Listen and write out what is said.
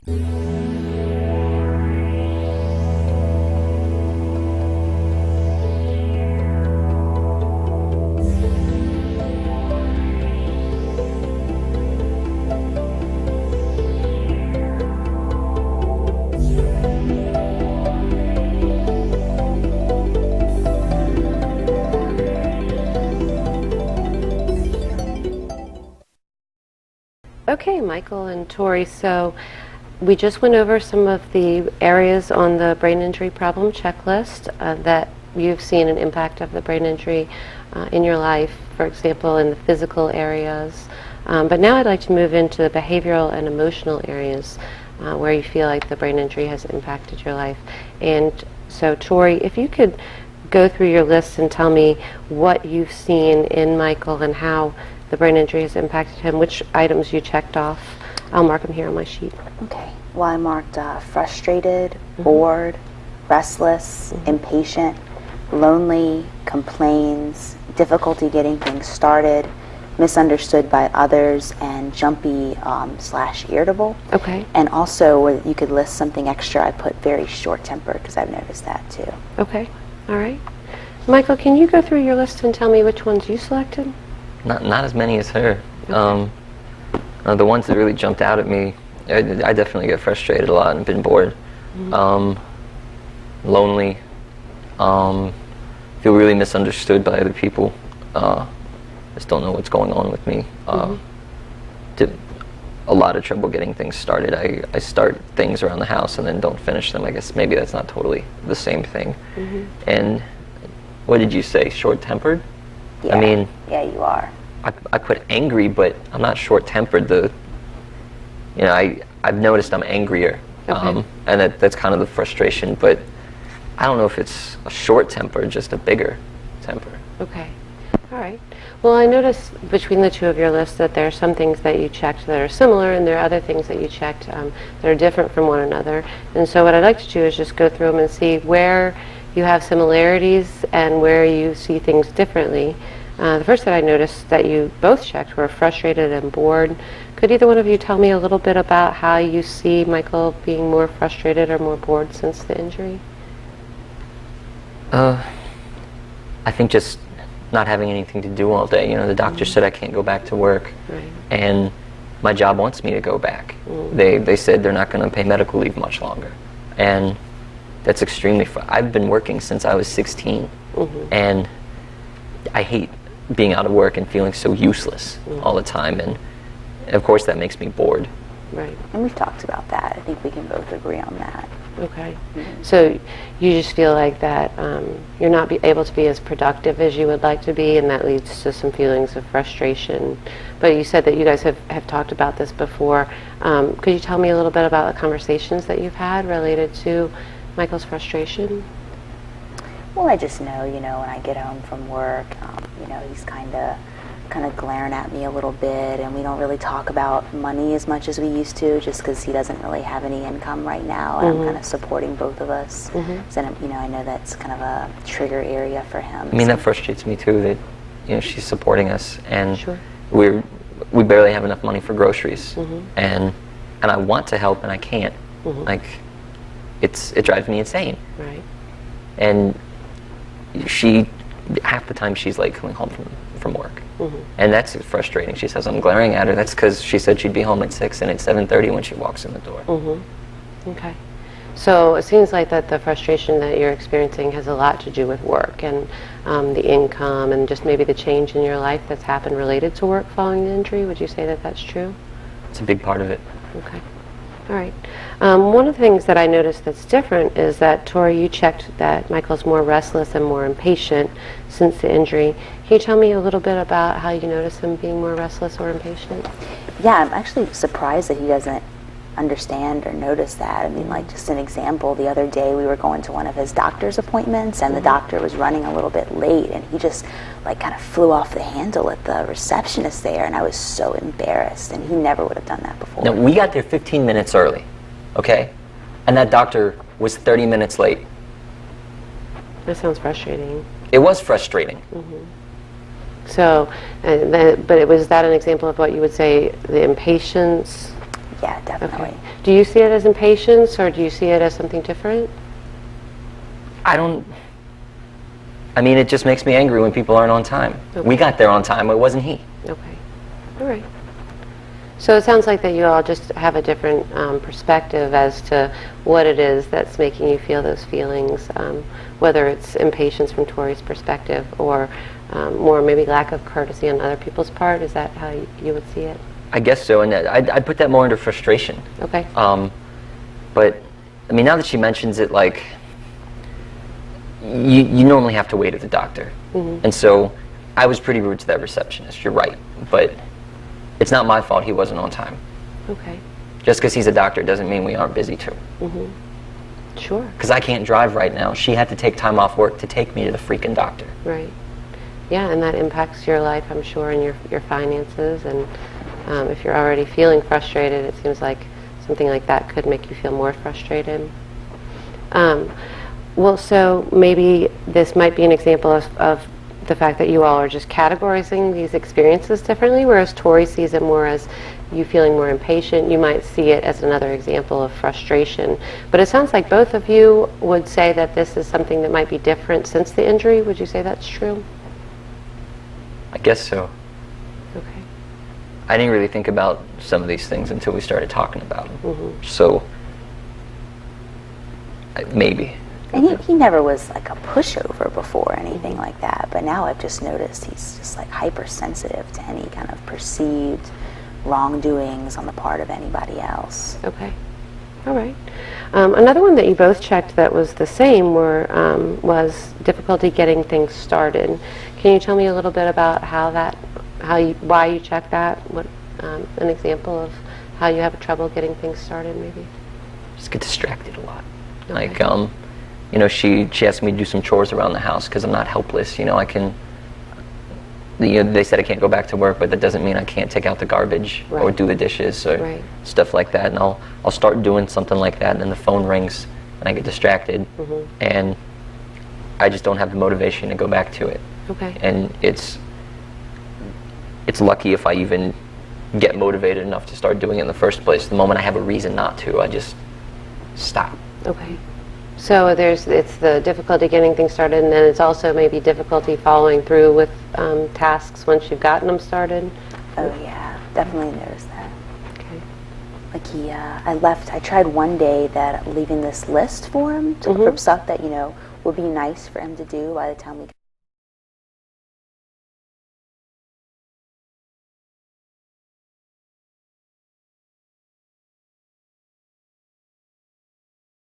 Okay, Michael and Tori, so we just went over some of the areas on the brain injury problem checklist that you've seen an impact of the brain injury in your life, for example, in the physical areas. But now I'd like to move into the behavioral and emotional areas where you feel like the brain injury has impacted your life. And so, Tori, if you could go through your list and tell me what you've seen in Michael and how the brain injury has impacted him, which items you checked off. I'll mark them here on my sheet. Okay. Well, I marked frustrated, bored, restless, impatient, lonely, complains, difficulty getting things started, misunderstood by others, and jumpy / irritable. Okay. And also, where you could list something extra, I put very short-tempered because I've noticed that too. Okay. All right. Michael, can you go through your list and tell me which ones you selected? Not as many as her. Okay. The ones that really jumped out at me, I definitely get frustrated a lot and been bored. Lonely. Feel really misunderstood by other people. Just don't know what's going on with me. Did a lot of trouble getting things started. I start things around the house and then don't finish them. I guess maybe that's not totally the same thing. And what did you say? Short-tempered? Yeah. I mean, yeah, you are. I put angry, but I'm not short-tempered. I've noticed I'm angrier, and that's kind of the frustration. But I don't know if it's a short temper, just a bigger temper. Okay, all right. Well, I noticed between the two of your lists that there are some things that you checked that are similar, and there are other things that you checked that are different from one another. And so what I'd like to do is just go through them and see where you have similarities and where you see things differently. The first that I noticed that you both checked were frustrated and bored. Could either one of you tell me a little bit about how you see Michael being more frustrated or more bored since the injury? I think just not having anything to do all day. The doctor said I can't go back to work, and my job wants me to go back. They said they're not going to pay medical leave much longer, and that's extremely I've been working since I was 16, and I hate being out of work and feeling so useless all the time, and of course that makes me bored. Right. And we've talked about that. I think we can both agree on that. Okay. So you just feel like that you're not able to be as productive as you would like to be, and that leads to some feelings of frustration. But you said that you guys have talked about this before. Could you tell me a little bit about the conversations that you've had related to Michael's frustration? Well, I just know, when I get home from work, he's kind of glaring at me a little bit, and we don't really talk about money as much as we used to, just because he doesn't really have any income right now, and I'm kind of supporting both of us. So, I know that's kind of a trigger area for him. I mean, that frustrates me too, that she's supporting us, and we barely have enough money for groceries, and I want to help and I can't. Like, it drives me insane. Right. And half the time she's late coming home from work, and that's frustrating. She says I'm glaring at her. That's because she said she'd be home at 6 and it's 7:30 when she walks in the door. Okay. So it seems like that the frustration that you're experiencing has a lot to do with work and the income and just maybe the change in your life that's happened related to work following the injury. Would you say that that's true? It's a big part of it. Okay. All right. One of the things that I noticed that's different is that, Tori, you checked that Michael's more restless and more impatient since the injury. Can you tell me a little bit about how you notice him being more restless or impatient? Yeah, I'm actually surprised that he doesn't understand or notice that. I mean, like, just an example, the other day we were going to one of his doctor's appointments, and the doctor was running a little bit late, and he just kind of flew off the handle at the receptionist there, and I was so embarrassed, and he never would have done that before. Now, we got there 15 minutes early, okay? And that doctor was 30 minutes late. That sounds frustrating. It was frustrating. So, but was that an example of what you would say, the impatience? Yeah, definitely. Okay. Do you see it as impatience, or do you see it as something different? I don't. I mean, it just makes me angry when people aren't on time. Okay. We got there on time. It wasn't he. Okay. All right. So it sounds like that you all just have a different perspective as to what it is that's making you feel those feelings, whether it's impatience from Tori's perspective or more maybe lack of courtesy on other people's part. Is that how you would see it? I guess so, and I'd put that more under frustration. Okay. But I mean, now that she mentions it, like you normally have to wait at the doctor, and so I was pretty rude to that receptionist. You're right, but it's not my fault he wasn't on time. Okay. Just because he's a doctor doesn't mean we aren't busy too. Sure. Because I can't drive right now. She had to take time off work to take me to the freaking doctor. Right. Yeah, and that impacts your life, I'm sure, and your finances. And if you're already feeling frustrated, it seems like something like that could make you feel more frustrated. Well, so maybe this might be an example of the fact that you all are just categorizing these experiences differently, whereas Tori sees it more as you feeling more impatient. You might see it as another example of frustration. But it sounds like both of you would say that this is something that might be different since the injury. Would you say that's true? I guess so. Okay. I didn't really think about some of these things until we started talking about them. So, maybe. And he never was like a pushover before or anything like that, but now I've just noticed he's just like hypersensitive to any kind of perceived wrongdoings on the part of anybody else. Okay. All right. Another one that you both checked that was the same was difficulty getting things started. Can you tell me a little bit about why you checked that? What an example of how you have trouble getting things started, maybe? Just get distracted a lot. Okay. Like, you know, she asked me to do some chores around the house because I'm not helpless. You know, I can. They said I can't go back to work, but that doesn't mean I can't take out the garbage or do the dishes or stuff like that. And I'll start doing something like that, and then the phone rings, and I get distracted, and I just don't have the motivation to go back to it. Okay. And it's lucky if I even get motivated enough to start doing it in the first place. The moment I have a reason not to, I just stop. Okay. So it's the difficulty getting things started, and then it's also maybe difficulty following through with tasks once you've gotten them started. Oh yeah, definitely noticed that. Okay. Like I tried one day leaving this list for him from stuff that, would be nice for him to do by the time we